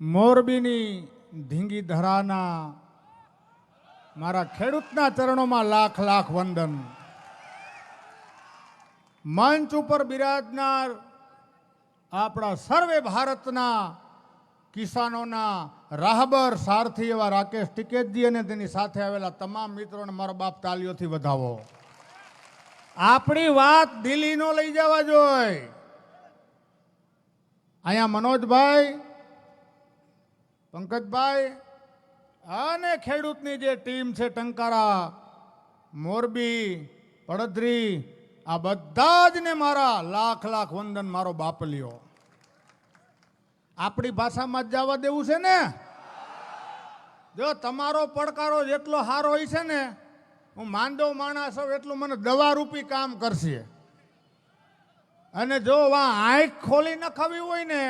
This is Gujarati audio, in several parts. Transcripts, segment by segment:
મોરબીની ધીંગી ધરાના મારા ખેડૂતના ચરણોમાં લાખ લાખ વંદન. મંચ ઉપર બિરાજનાર આપણા સર્વે ભારતના કિસાનોના રાહબર સારથી એવા રાકેશ ટિકેતજી અને તેની સાથે આવેલા તમામ મિત્રોને મારો બાપ તાલીઓથી વધાવો. આપણી વાત દિલ્હી નો લઈ જવા જોઈએ. અહીંયા મનોજભાઈ, પંકજભાઈ અને ખેડૂતની જે ટીમ છે, ટંકારા, મોરબી, પડદરી, આ બધા જ ને મારા લાખ લાખ વંદન. મારો બાપલિયો આપણી ભાષામાં જ જવા દેવું છે ને. જો તમારો પડકારો જેટલો સારો હોય છે ને, હું માંડો માણસ હોઉં એટલું મને દવા રૂપી કામ કરશે. અને જો આંખ ખોલી ન ખાવી હોય ને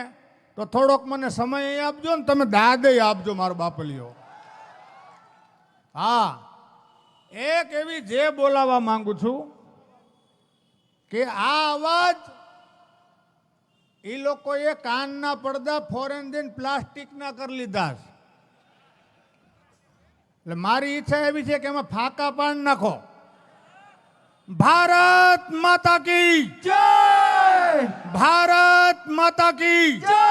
તો થોડોક મને સમય આપજો ને, તમે દાદે આપજો મારો બાપલિયો. હા, એક એવી જે બોલાવા માંગુ છું કે આ અવાજ એ લોકોએ કાનના પડદા ફોરેન જઈને પ્લાસ્ટિકના કરી લીધા છે. એટલે મારી ઈચ્છા એવી છે કે એમાં ફાંકા પાડ નાખો. ભારત માતા કી જય! ભારત માતા કી જય!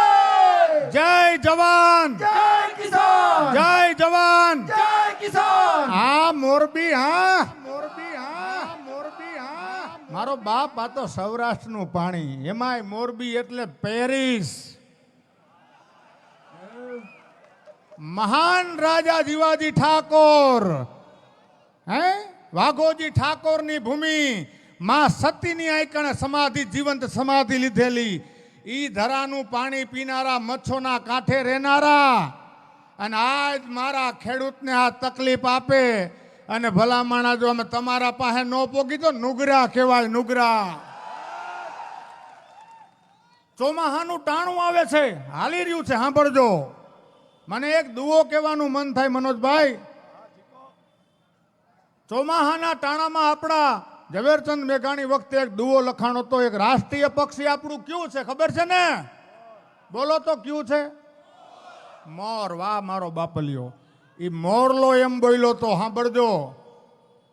જય જવાન, જય કિસાન, જય જવાન, જય કિસાન. હા મોરબી, હા મોરબી, હા મોરબી, હા. મારો બાપ, આ તો સૌરાષ્ટ્રનું પાણી, એમાંય મોરબી એટલે પેરિસ. મહાન રાજા જીવાજી ઠાકોર, હે વાઘોજી ઠાકોરની ભૂમિ, માં સતીની આઈકણે સમાધિ, જીવંત સમાધિ લીધેલી, ઈ ધરાનું પાણી પીનારા, મચ્છોના કાંઠે રહેનારા, અને આજ મારા ખેડૂતને આ તકલીફ આપે અને ભલામણા જો અમે તમારા પાસે ન પોગી તો નુગરા કહેવાય, નુગરા. ચોમાહાનું ટાણું આવે છે, હાલી રહ્યું છે, સાંભળજો. મને એક દુઓ કહેવાનું મન થાય મનોજભાઈ. ચોમાહાના ટાણામાં આપણા ઝવેરચંદ મેઘાણી વખતે એક દુઓ લખાણો તો, એક રાષ્ટ્રીય પક્ષી આપણું કયું છે ખબર છે ને? બોલો તો કયું છે? મોર. વાહ મારો બાપલિયો, ઈ મોરલો એમ બોલ્યો તો સાંભળજો.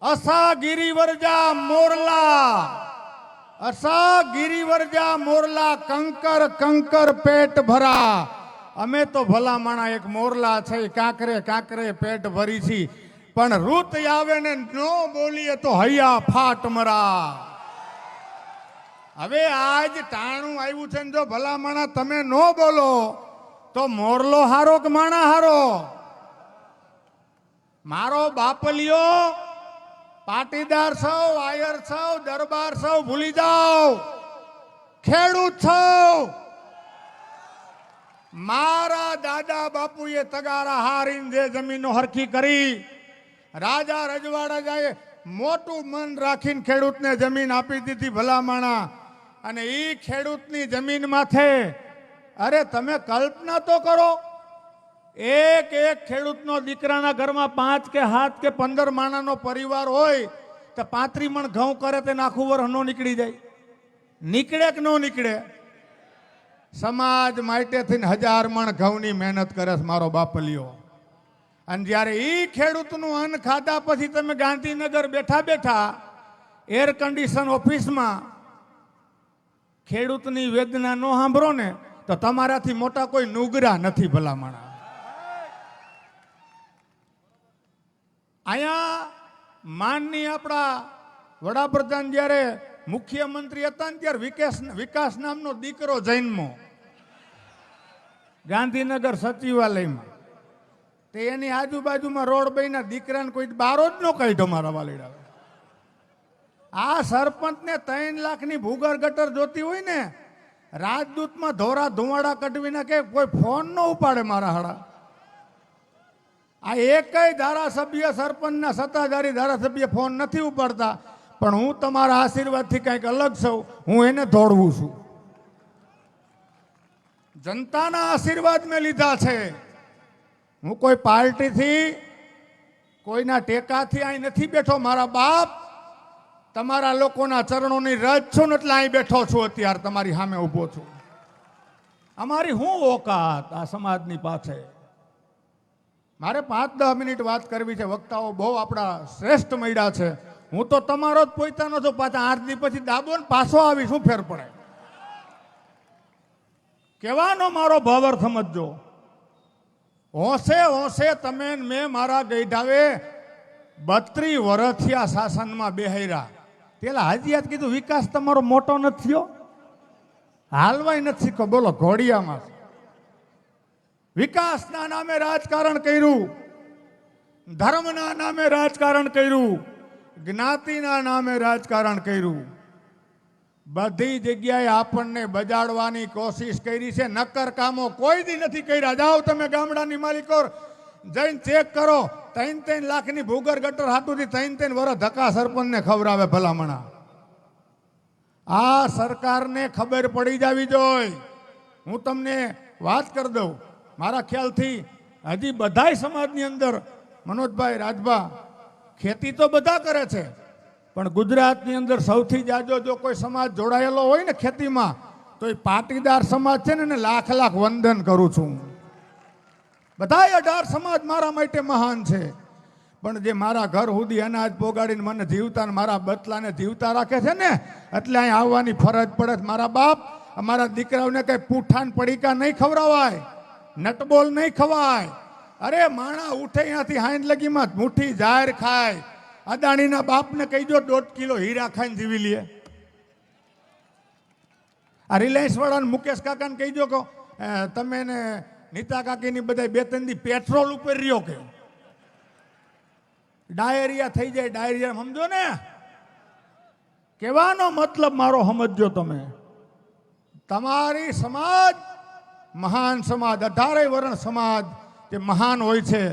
અસા ગિરિવરજા મોરલા, અસા ગિરિવરજા મોરલા, કંકર કંકર પેટ ભરા. અમે તો ભલા માણા એક મોરલા છે, કાંકરે કાંકરે પેટ ભરી છી, પણ રૂત આવે ને નો બોલીએ તો હૈયા ફાટ મરા. હવે આજ ટાણું આવ્યું છે ને, જો ભલા માણા તમે નો બોલો તો મોરલો હારો કે માણા હારો? મારો બાપલિયો, પાટીદાર સૌ, આયર સૌ, દરબાર સૌ ભૂલી જાઓ, ખેડૂત સૌ. મારા દાદા બાપુએ તગારા હારીને જે જમીનો હરખી કરી, રાજા રજવાડાએ મોટું મન રાખીને ખેડૂતને જમીન આપી દીધી ભલામણા. અને એ ખેડૂતની જમીન માથે, અરે તમે કલ્પના તો કરો, એક એક ખેડૂતનો દીકરાના ઘરમાં 5 કે 7 કે 15 માણાનો પરિવાર હોય તો 35 મણ ઘઉં કરે તે આખું વર્ષ નો નીકળી જાય? નીકળે કે નો નીકળે? સમાજ માટે થઈને 1000 મણ ઘઉંની મહેનત કરે છે મારો બાપલિયો. અને જ્યારે એ ખેડૂતનું અન્ન ખાધા પછી તમે ગાંધીનગર બેઠા બેઠા એર કન્ડિશન ઓફિસમાં ખેડૂતની વેદના નો સાંભળો ને તો તમારાથી મોટા કોઈ નુગરા નથી ભલામણા. અહીંયા માનની આપણા વડાપ્રધાન જ્યારે મુખ્યમંત્રી હતા ને ત્યારે વિકાસ નામનો દીકરો જન્મો ગાંધીનગર સચિવાલયમાં. તે એની આજુબાજુમાં રોડ બન્યા, દીકરાને કોઈ બારો જ ન કાઢ્યો મારા વાલીડા. આ સરપંચને 3 લાખની ભૂગર ગટર જોતી હોય ને, રાજદૂતમાં ધોરા ધુવાડા કઢવીને કે કોઈ ફોન ન ઉપાડે મારા હાડા. આ એકય ધારાસભ્ય, સરપંચના સત્તાધારી ધારાસભ્ય ફોન નથી ઉપાડતા, પણ હું તમારા આશીર્વાદથી કંઈક અલગ છું, હું એને દોડવું છું. જનતાના આશીર્વાદ મેં લીધા છે. હું કોઈ પાર્ટીથી, કોઈના ટેકાથી અહીં નથી બેઠો. મારા બાપ તમારા લોકોના ચરણોની રજ છું ને એટલે અહીં બેઠો છું, અત્યારે તમારી સામે ઊભો છું. અમારી શું ઓકાત આ સમાજની પાછળ. મારે 5-10 મિનિટ વાત કરવી છે. વક્તાઓ બહુ આપણા શ્રેષ્ઠ મળ્યા છે. હું તો તમારો જ પોતાનો છું. પાછા 8 દી પછી દાબો ને પાછો આવી શું ફેર પડે. કહેવાનો મારો ભાવર સમજજો. હોંશે હોંશે તમે મેં મારા ગઈઢાવે 32 વર્ષથી શાસનમાં બેહાર્યા. પેલા હાજી યાદ કીધું વિકાસ તમારો મોટો નથી થયો, હાલવાય નથી શીખો. બોલો ઘોડિયામાં વિકાસના નામે રાજકારણ કર્યું, ધર્મના નામે રાજકારણ કર્યું, જ્ઞાતિના નામે રાજકારણ કર્યું. બધી જગ્યાએ આપણને બજાડવાની કોશિશ કરી છે. નક્કર કામો કોઈ દી નથી કર્યા. જાઓ તમે ગામડાની માલિકો જઈને ચેક કરો. 3-3 લાખની ભૂગર ગટર હાટુથી 3-3 વર્ષ ધક્કા સરપંચને ખવડાવે ભલામણા. આ સરકારને ખબર પડી જવી જોઈએ. હું તમને વાત કરી દઉં. મારા ખ્યાલથી હજી બધાય સમાજની અંદર મનોજભાઈ રાજભા ખેતી તો બધા કરે છે, પણ ગુજરાતની અંદર સૌથી જાજો જો કોઈ સમાજ જોડાયેલો હોય ને ખેતીમાં તો એ પાટીદાર સમાજ છે ને. એને લાખ લાખ વંદન કરું છું. બધાય 18 સમાજ મારા માટે મહાન છે, પણ જે મારા ઘર સુધી અનાજ પોગાડીને મને જીવતા ને મારા બતલાને જીવતા રાખે છે ને, એટલે અહીં આવવાની ફરજ પડે. મારા બાપ અમારા દીકરાઓને કઈ પૂઠાન પડીકા નહીં ખવડાવાય, નટબોલ નહીં ખવાય. અરે માણા ઉઠે અહીંયાથી હાઈન લગીમાં મુઠ્ઠી જાહેર ખાય. અદાણીના બાપને કહીજો 1.5 કિલો હીરા ખાઈને જીવી લે. આ રિલાયન્સ વાળાને મુકેશ કાકાને કહીજો કે તમે ને નીતા કાકીની બધા 2-3 દી પેટ્રોલ ઉપર રહ્યો કે ડાયરિયા થઈ જાય. ડાયરિયા સમજો ને. કહેવાનો મતલબ મારો સમજો તમે. તમારી સમાજ મહાન સમાજ, 18 વર્ણ સમાજ તે મહાન હોય છે,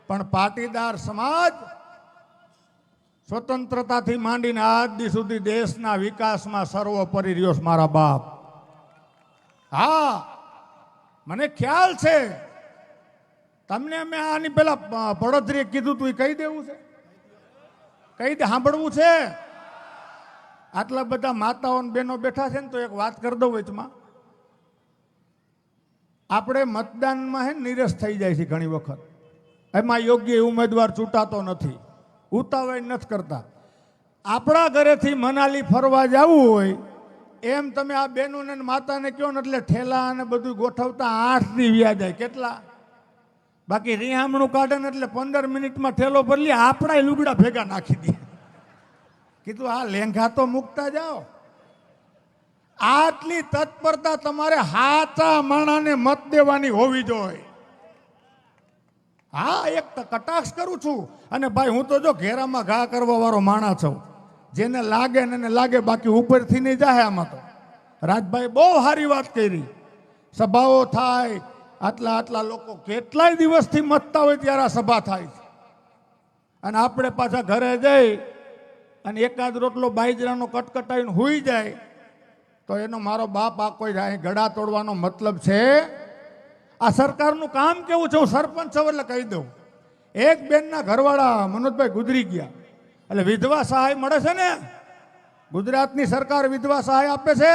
પણ પાટીદાર સમાજ સ્વતંત્રતાથી માંડીને આજ દી સુધી દેશના વિકાસમાં સર્વોપરી રહ્યો છે મારા બાપ. હા, મને ખ્યાલ છે. તમને મેં આની પેલા પડોતરીએ કીધું તું એ કહી દેવું છે, કહી દે, સાંભળવું છે. આટલા બધા માતાઓ ને બહેનો બેઠા છે ને, તો એક વાત કરી દઉં વચમાં. આપણે મતદાનમાં હે નિરસ થઈ જાય છે ઘણી વખત. એમાં યોગ્ય ઉમેદવાર ચૂંટાતો નથી, ઉતાવળ નથી કરતા. આપણા ઘરેથી મનાલી ફરવા જવું હોય એમ તમે આ બહેનોને માતાને કહો ને એટલે ઠેલા અને બધું ગોઠવતા 8 દી વ્યા જાય. કેટલા? બાકી રિહામણું કાઢે ને એટલે 15 મિનિટમાં ઠેલો ભરી લે. આપણા લુગડા ભેગા નાખી દે. કીધું આ લેંઘા તો મૂકતા જાઓ. આટલી તત્પરતા તમારે હાચા માણાને મત દેવાની હોવી જોઈએ. હા, એક કટાક્ષ કરું છું. અને ભાઈ હું તો જો ઘેરામાં ઘા કરવા વાળો માણસ છું. જેને લાગે ને એને લાગે, બાકી ઉપરથી નહીં જાય. આમાં તો રાજભાઈ બહુ સારી વાત કરી. સભાઓ થાય, આટલા લોકો કેટલાય દિવસથી મતતા હોય ત્યારે આ સભા થાય છે. અને આપણે પાછા ઘરે જઈ અને એકાદ રોટલો બાજરાનો કટકટાવીને હુઈ જાય તો એનો મારો બાપ આ કોઈ અહીં ગળા તોડવાનો મતલબ છે? આ સરકારનું કામ કેવું છે? હું સરપંચ છું એટલે કહી દઉં. એક બેનના ઘરવાળા મનોજભાઈ ગુજરી ગયા, એટલે વિધવા સહાય મળે છે ને. ગુજરાતની સરકાર વિધવા સહાય આપે છે.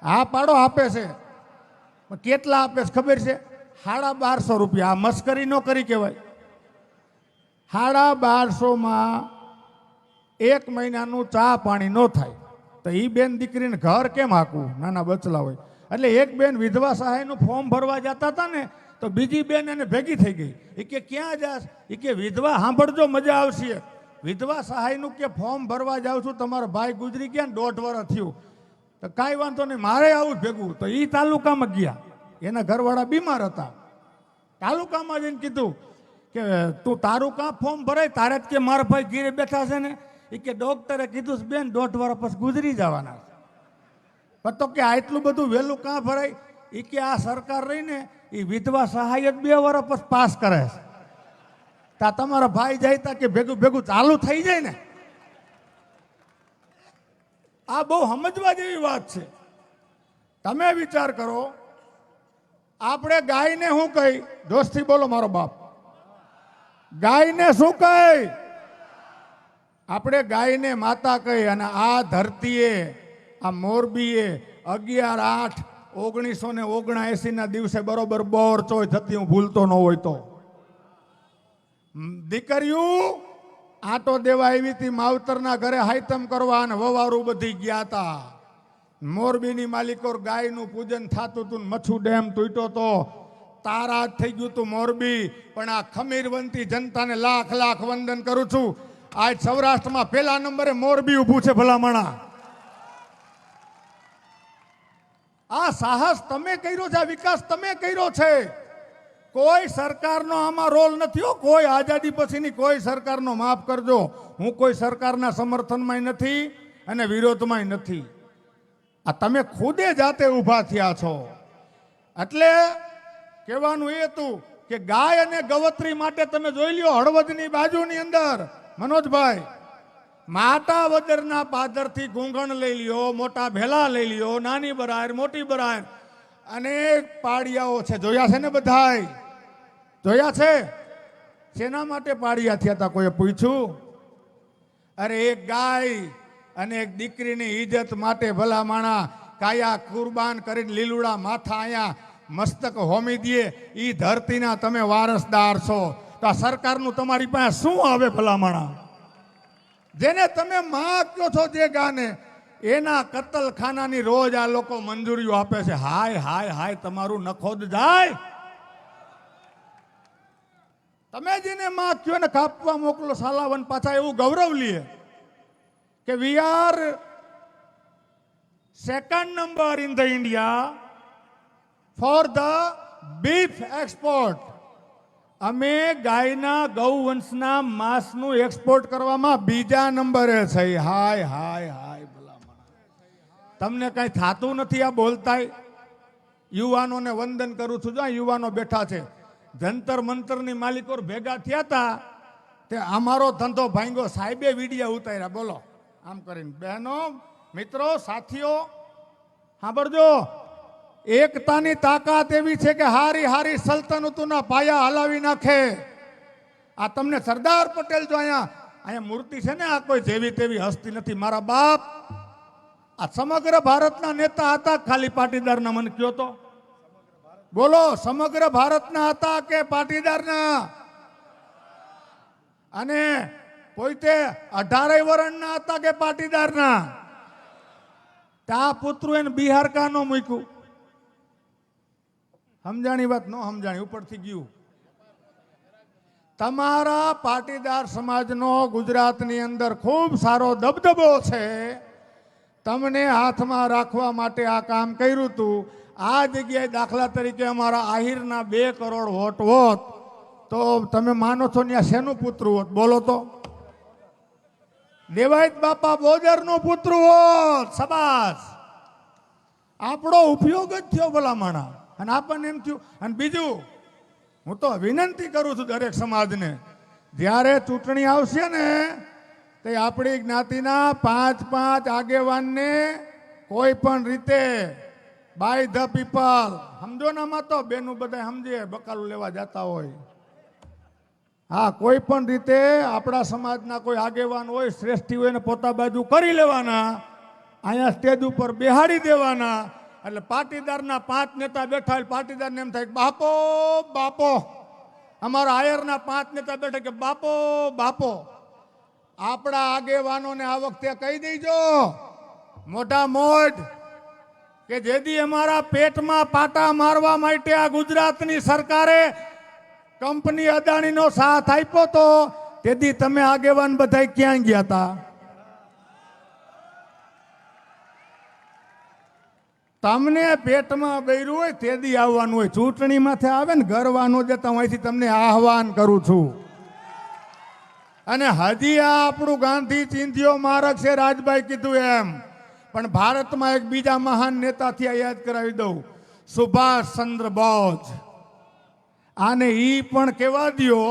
હા પાડો, આપે છે. કેટલા આપે છે ખબર છે? 1250 રૂપિયા. આ મસ્કરી ન કરી કહેવાય. 1250માં 1 મહિનાનું ચા પાણી ન થાય તો એ બેન દીકરીને ઘર કેમ હાકવું? નાના બચલા હોય. એટલે એક બેન વિધવા સહાયનું ફોર્મ ભરવા જતા હતા ને, તો બીજી બેન એને ભેગી થઈ ગઈ. એ કે ક્યાં જાસ? એ કે વિધવા, સાંભળજો મજા આવશે. વિધવા સહાયનું કે ફોર્મ ભરવા જાઉં છું, તમારો ભાઈ ગુજરી ગયા ને 1.5 વર્ષ થયું. તો કાંઈ વાંધો નહીં, મારે આવું ભેગું. તો એ તાલુકામાં ગયા. એના ઘરવાળા બીમાર હતા. તાલુકામાં જઈને કીધું કે તું તારું કાં ફોર્મ ભરાય? તારે જ કે મારા ભાઈ ઘીરે બેઠા છે ને. એ કે ડોક્ટરે કીધું બેન 1.5 વર્ષ પછી ગુજરી જવાના. પણ તો કે આટલું બધું વહેલું કાં ભરાય? એ કે આ સરકાર રહીને એ વિધવા સહાય જ 2 વર્ષ પછી પાસ કરે છે. તા તમારા ભાઈ જાય તા કે ભેગું ભેગું ચાલુ થઈ જાય ને. આ બહુ સમજવા જેવી વાત છે. તમે વિચાર કરો, આપણે ગાયને શું કહી? દોસ્તી બોલો મારો બાપ. ગાયને શું કહી? આપણે ગાયને માતા કહી. અને આ ધરતીએ, આ મોરબીએ 11, 8, 1979 દિવસે બરોબર બોર ચોય થતી હું ભૂલતો ન હોય તો દીકરીઓ આટો દેવા આવી હતી માવતરના ઘરે હાઈતમ કરવા અને વવારું બધી ગયા હતા. મોરબીની માલિકોર ગાયનું પૂજન થતું હતું, મચ્છુ ડેમ તૂટ્યો તો, તારા થઈ ગયું તું મોરબી. પણ આ ખમીરવંતી જનતાને લાખ લાખ વંદન કરું છું. આજ સૌરાષ્ટ્રમાં પહેલા નંબરે મોરબી ઊભું છે ભલામણા. આ સાહસ તમે કર્યો છે, આ વિકાસ તમે કર્યો છે. કોઈ સરકારનો આમાં રોલ નથી હો, કોઈ આઝાદી પછીની કોઈ સરકારનો. માફ કરજો, હું કોઈ સરકારના સમર્થનમાં નથી અને વિરોધમાં નથી. આ તમે ખુદે જાતે ઊભા થયા છો. એટલે કહેવાનું એ હતું કે ગાય અને ગવત્રી માટે તમે જોઈ લ્યો હળવદની બાજુની અંદર મનોજભાઈ માતા વદરના પાદરથી ઘૂંઘણ લઈ લ્યો, મોટા ભેલા લઈ લ્યો, નાની બરાર, મોટી બરાર, અનેક પાડિયાઓ છે. જોયા છે ને બધાય? જોયા છે? શેના માટે પાડિયા થયા હતા કોઈએ પૂછ્યું? અરે એક ગાય અને એક દીકરીની ઇજ્જત માટે ભલા માણા કાયા કુરબાન કરીને લીલુડા માથા અહીંયા મસ્તક હોમી દે. ઈ ધરતીના તમે વારસદાર છો. તો આ સરકારનું તમારી પાસે શું આવે ભલા માણા? જેને તમે માં કહો છો જે ગાને, એના કતલખાનાની રોજ આ લોકો મંજૂરીઓ આપે છે. હાય હાય હાય, તમારું નખોદ જાય. તમે જેને માં કહો ને કાપવા મોકલો સાલાવન, પાછા એવું ગૌરવ લે કે we are second number in the India for the beef export. અમે ગાયના ગૌવંશના માંસનું એક્સપોર્ટ કરવામાં બીજા નંબરે છે. હાય હાય હાય ભલામણ. તમને કઈ થતું નથી આ બોલતાય? યુવાનોને વંદન કરું છું. જો યુવાનો બેઠા છે, જંતર મંતરની માલિકો ભેગા થયા હતા, તે અમારો ધંધો ભાંગ્યો. સાહેબે વિડીયા ઉતાર્યા, બોલો આમ કરીને. બહેનો, મિત્રો, સાથીઓ, સાંભળજો. એકતાની તાકાત એવી છે કે હારી હારી સલ્તનતોના પાયા હલાવી નાખે. આ તમને સરદાર પટેલ જો અહીંયા મૂર્તિ છે ને, આ કોઈ જેવી તેવી હસ્તી નથી. મારા બાપ આ સમગ્ર ભારતના નેતા હતા, ખાલી પાટીદારના? મને કયો તો બોલો, સમગ્ર ભારતના હતા કે પાટીદારના? અને પોતે 18 વર્ષના હતા કે પાટીદારના? ત્યાં પુત્રો એને બિહાર કા નો મૂક્યું? સમજાણી વાત? નો સમજાણી, ઉપરથી ગયું. તમારા પાટીદાર સમાજનો ગુજરાતની અંદર ખૂબ સારો દબદબો છે. તમને હાથમાં રાખવા માટે આ કામ કર્યું હતું. આ જગ્યાએ દાખલા તરીકે અમારા આહિરના 2 કરોડ વોટ હોત તો તમે માનો છો ત્યાં શેનું પુત્ર હોત? બોલો તો. દેવાયત બાપા બોજરનું પુત્ર હોત. સબાસ, આપણો ઉપયોગ જ થયો ભલામણા. અને આપણને એમ થયું. અને બીજું, હું તો વિનંતી કરું છું દરેક સમાજને, જ્યારે ચૂંટણી આવશે ને તે આપણી જ્ઞાતિના 5 આગેવાનને કોઈ પણ રીતે બાય ધ પીપલ, સમજો ને, આમાં તો બેનું બધા સમજે, બકાલું લેવા જતા હોય. હા, કોઈ પણ રીતે આપણા સમાજના કોઈ આગેવાન હોય, શ્રેષ્ઠી હોય, ને પોતા બાજુ કરી લેવાના, અહીંયા સ્ટેજ ઉપર બેહાડી દેવાના. એટલે પાટીદારના 5 નેતા બેઠા હોય, પાટીદારને એમ થાય બાપો બાપો. અમારા આયરના 5 નેતા બેઠા કે બાપો બાપો. આપણા આગેવાનોને આ વખતે કહી દેજો મોટા મોઢ કે જેથી અમારા પેટમાં પાટા મારવા માટે આ ગુજરાતની સરકારે કંપની અદાણીનો સાથ આપ્યો તો, તેથી તમે આગેવાન બધા ક્યાં ગયા હતા? તમને પેટમાં બૈરું હોય તેથી આવવાનું હોય. ચૂંટણીમાંથી આવે ને ગરવાનું જતા હું અહીંથી તમને આહવાન કરું છું. અને હજી આ આપણું ગાંધી ચિંધ્યો માર્ગ છે, રાજભાઈ કીધું એમ. પણ ભારતમાં એક બીજા મહાન નેતાથી યાદ કરાવી દઉં, સુભાષચંદ્ર બોઝ. આને ઈ પણ કહેવા દો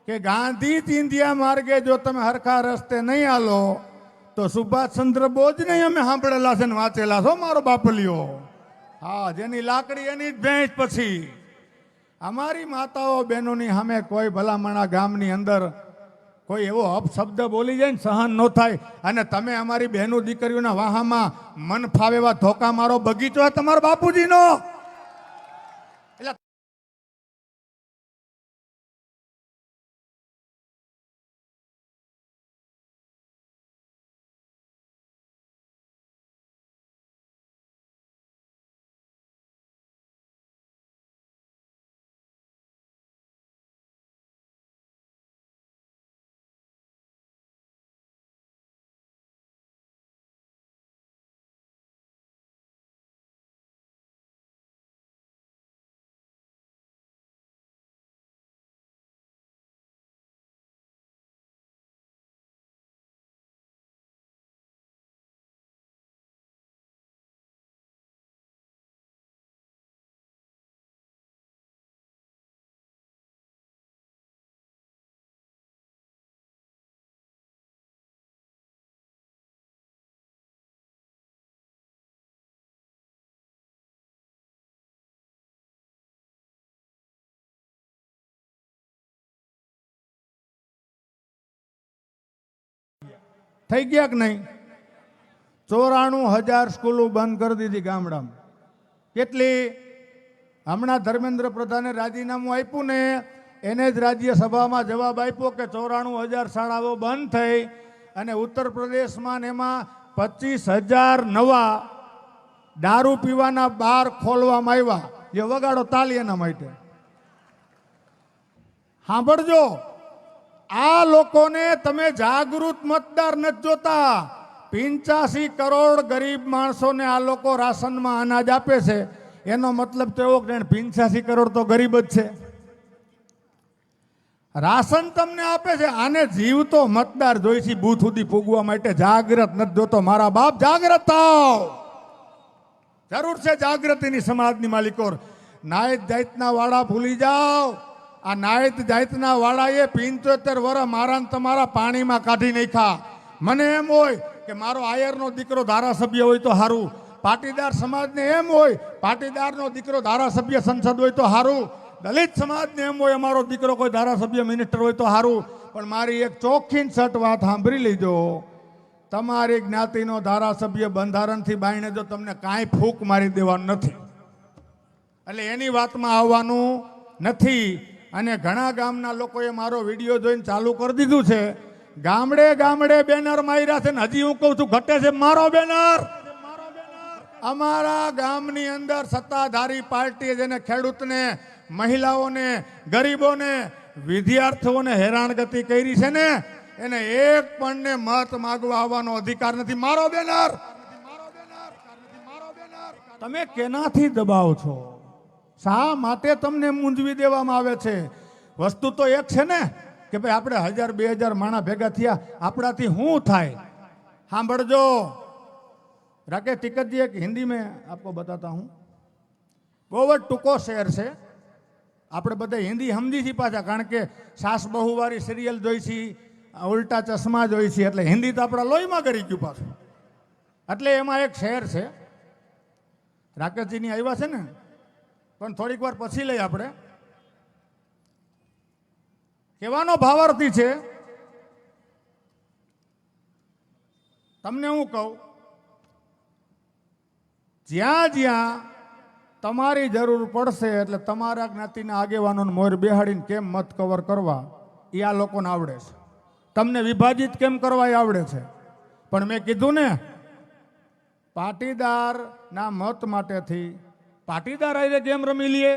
કે ગાંધી ચિંધ્યા માર્ગે જો તમે હરખા રસ્તે નહીં હાલો તો સુભાષચંદ્ર બોઝને અમે સાંભળેલા છે ને વાંચેલા છો, મારો બાપલિયો. હા, જેની લાકડી એની જ ભેંસ. પછી અમારી માતાઓ બહેનોની સામે કોઈ ભલામણા ગામની અંદર કોઈ એવો અપશબ્દ બોલી જાય ને સહન ન થાય, અને તમે અમારી બહેનો દીકરીઓના વાહામાં મન ફાવે એવા ધોકા મારો. બગીચો તમારા બાપુજીનો. એટલે થઈ ગયા કે નહીં? 94,000 સ્કૂલો બંધ કરી દીધી ગામડામાં. કેટલી? હમણાં ધર્મેન્દ્ર પ્રધાને રાજીનામું આપ્યું ને એને જ રાજ્યસભામાં જવાબ આપ્યો કે 94,000 શાળાઓ બંધ થઈ, અને ઉત્તર પ્રદેશમાં એમાં 25,000 નવા દારૂ પીવાના બાર ખોલવામાં આવ્યા. જે વગાડો તાલી એના માટે. સાંભળજો, આ લોકોને તમે જાગૃત મતદાર નથી જોતા. 85 કરોડ ગરીબ માણસોને આ લોકો રાશનમાં અનાજ આપે છે. એનો મતલબ તો એવો કે 85 કરોડ તો ગરીબ જ છે. રાશન તમને આપે છે. આને જીવતો મતદાર જોઈ છે બૂથ સુધી પૂગવા માટે. જાગૃત નથી જોતો. મારા બાપ જાગૃત થાવ. જરૂર છે જાગૃતિની સમાજની માલિકો. નાયત જાતના વાળા ભૂલી જાઓ. આ નાયત જાતના વાળાએ 75 વર્ષ મારા ને તમારા પાણીમાં કાઢી નાખ્યા. મને એમ હોય કે મારો આયરનો દીકરો ધારાસભ્ય હોય તો સારું. પાટીદાર સમાજને એમ હોય પાટીદારનો દીકરો ધારાસભ્ય સંસદ હોય તો સારું. દલિત સમાજને એમ હોય અમારો દીકરો કોઈ ધારાસભ્ય મિનિસ્ટર હોય તો સારું. પણ મારી એક ચોખ્ખી સટ વાત સાંભળી લીજો. તમારી જ્ઞાતિનો ધારાસભ્ય બંધારણથી બાયણે જો તમને કાંઈ ફૂંક મારી દેવાનું નથી, એટલે એની વાતમાં આવવાનું નથી. અને ઘણા ગામના લોકોએ મારો વિડીયો જોઈને ચાલુ કરી દીધું છે. ગામડે ગામડે બેનર માર્યા છે ને હજી હું કહું છું ઘટે છે મારો બેનર. અમારા ગામની અંદર સત્તાધારી પાર્ટીએ જેને ખેડૂતને, મહિલાઓને, ગરીબોને, વિદ્યાર્થીઓને હેરાનગતિ કરી છે ને એને એક પણ ને મત માગવા આવવાનો અધિકાર નથી. મારો બેનર. તમે કેનાથી દબાવ છો? શા માટે તમને મૂંઝવી દેવામાં આવે છે? વસ્તુ તો એક છે ને કે ભાઈ આપણે 1000-2000 માણા ભેગા થયા, આપણાથી શું થાય? સાંભળજો, राकेश टिकट जी, एक हिंदी में आपको बताता हूँ. बहुत टूको शेर से આપણે બધા હિન્દી સમજી છીએ પાછા, કારણ કે સાસ બહુવારી સિરિયલ જોઈ છી, ઉલટા ચશ્મા જોઈ છી, એટલે હિન્દી તો આપણા લોહીમાં કરી ગયું પાછું. એટલે એમાં એક શેર છે. રાકેશજીની આવ્યા છે ને, પણ થોડીક વાર પછી લઈ. આપણે કહેવાનો ભાવાર્થી છે. તમને હું કહું, જ્યાં જ્યાં તમારી જરૂર પડશે એટલે તમારા જ્ઞાતિના આગેવાનોને મોર બેહાડીને કેમ મત કવર કરવા એ આ લોકોને આવડે છે. તમને વિભાજિત કેમ કરવા એ આવડે છે. પણ મેં કીધું ને, પાટીદારના મત માટેથી પાટીદાર આયરે ગેમ રમી લઈએ,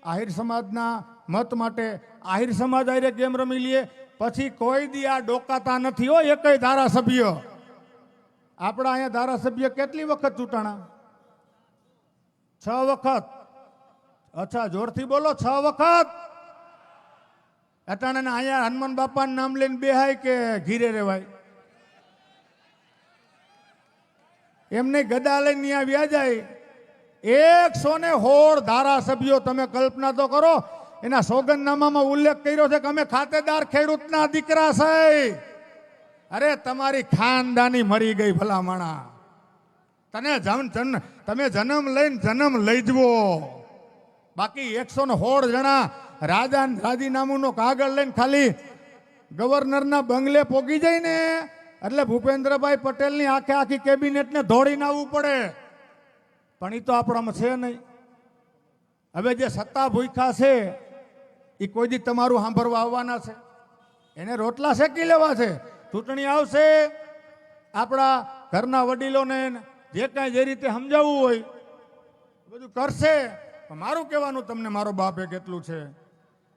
આહિર સમાજના મત માટે આહિર સમાજ આયરે ગેમ રમી લઈએ, પછી કોઈ દી આ ડોકાતા નથી હો એકય ધારાસભ્ય. આપણા અહીંયા ધારાસભ્ય કેટલી વખત ચૂંટાણા? 6 વખત. અચ્છા, જોરથી બોલો, 6 વખત. અટાણે અહીંયા હનુમાન બાપાનું નામ લઈને બેહાય કે ઘીરે રેવાય? એમને ગદા લઈને ત્યાં વ્યાજાય. 116 ધારાસભ્યો. તમે કલ્પના તો કરો, એના સોગંદનામામાં ઉલ્લેખ કર્યો છે કે અમે ખાતેદાર ખેડૂતના દીકરા છે. અરે તમારી ખાનદાની મરી ગઈ ભલામણા. તમે જન્મ લઈને જન્મ લઈ જવો. બાકી 116 જણા રાજીનામુંનો કાગળ લઈને ખાલી ગવર્નરના બંગલે પોગી જાય ને એટલે ભૂપેન્દ્રભાઈ પટેલની આખે આખી કેબિનેટને દોડીને આવવું પડે. પણ એ તો આપણામાં છે નહીં. હવે જે સત્તા ભૂખ્યા છે એ કોઈ દી તમારું સાંભળવા આવવાના છે? એને રોટલા શેકી લેવા છે. ચૂંટણી આવશે, આપણા ઘરના વડીલોને જે કાંઈ જે રીતે સમજાવવું હોય બધું કરશે. મારું કહેવાનું તમને મારો બાપે કેટલું છે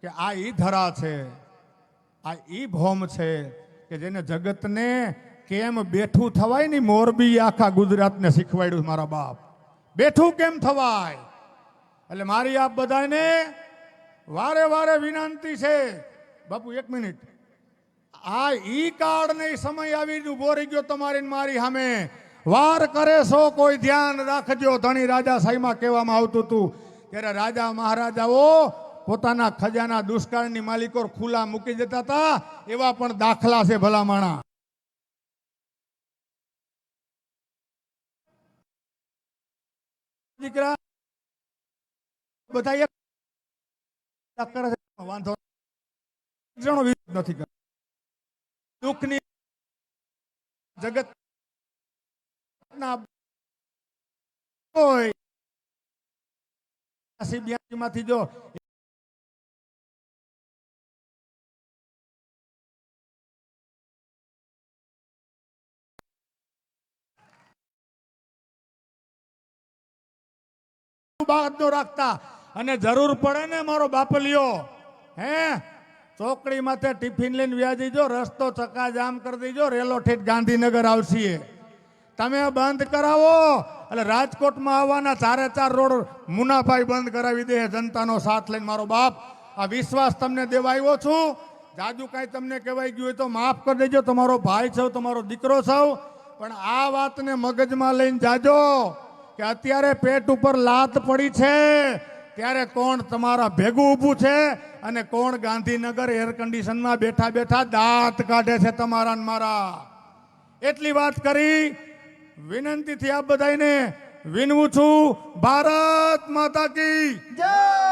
કે આ ઈ ધરા છે, આ ઈ ભોમ છે કે જેને જગતને કેમ બેઠું થવાય ને મોરબી આખા ગુજરાતને શીખવાડ્યું મારા બાપ. બેઠું કેમ થવાય. એટલે મારી આપ બધાને વારે વારે વિનંતી છે, બાપુ 1 મિનિટ, આ ઈ કાર્ડ નહીં સમય આવી ઉભો રહી ગયો તમારી મારી સામે. વાર કરે સો કોઈ ધ્યાન રાખજો. ધણી રાજા સાઈમાં કહેવામાં આવતું હતું ત્યારે રાજા મહારાજાઓ પોતાના ખજાના દુષ્કાળની માલિકો ખુલ્લા મૂકી દેતા હતા. એવા પણ દાખલા છે ભલામણા. દીકરા બધા વાંધો નથી. દુઃખની જગત માંથી જો બાદ નો રાખતા અને જરૂર પડે ને મારો બાપલિયો ચોકડી માથે ટિફિન લઈને વ્યાજી જો, રસ્તો ચક્કાજામ કરી દેજો, રેલો ઠેઠ ગાંધીનગર આવશે. તમે બંધ કરાવો એટલે રાજકોટમાં આવવાના 4 રોડ મુનાભાઈ બંધ કરાવી દે જનતાનો સાથ લઈને. મારો બાપ આ વિશ્વાસ તમને દેવા આવ્યો છું. જાજુ કાંઈ તમને કહેવાય ગયું હોય તો માફ કરી દેજો. તમારો ભાઈ છો, તમારો દીકરો છો, પણ આ વાતને મગજમાં લઈને જાજો કે અત્યારે પેટ ઉપર લાત પડી છે ત્યારે કોણ તમારા ભેગું ઊભું છે અને કોણ ગાંધીનગર એર કન્ડિશનમાં બેઠા બેઠા દાંત કાઢે છે તમારા મારા. એટલી વાત કરી વિનંતીથી આપ બધાને વિનવું છું. ભારત માતા કી જય.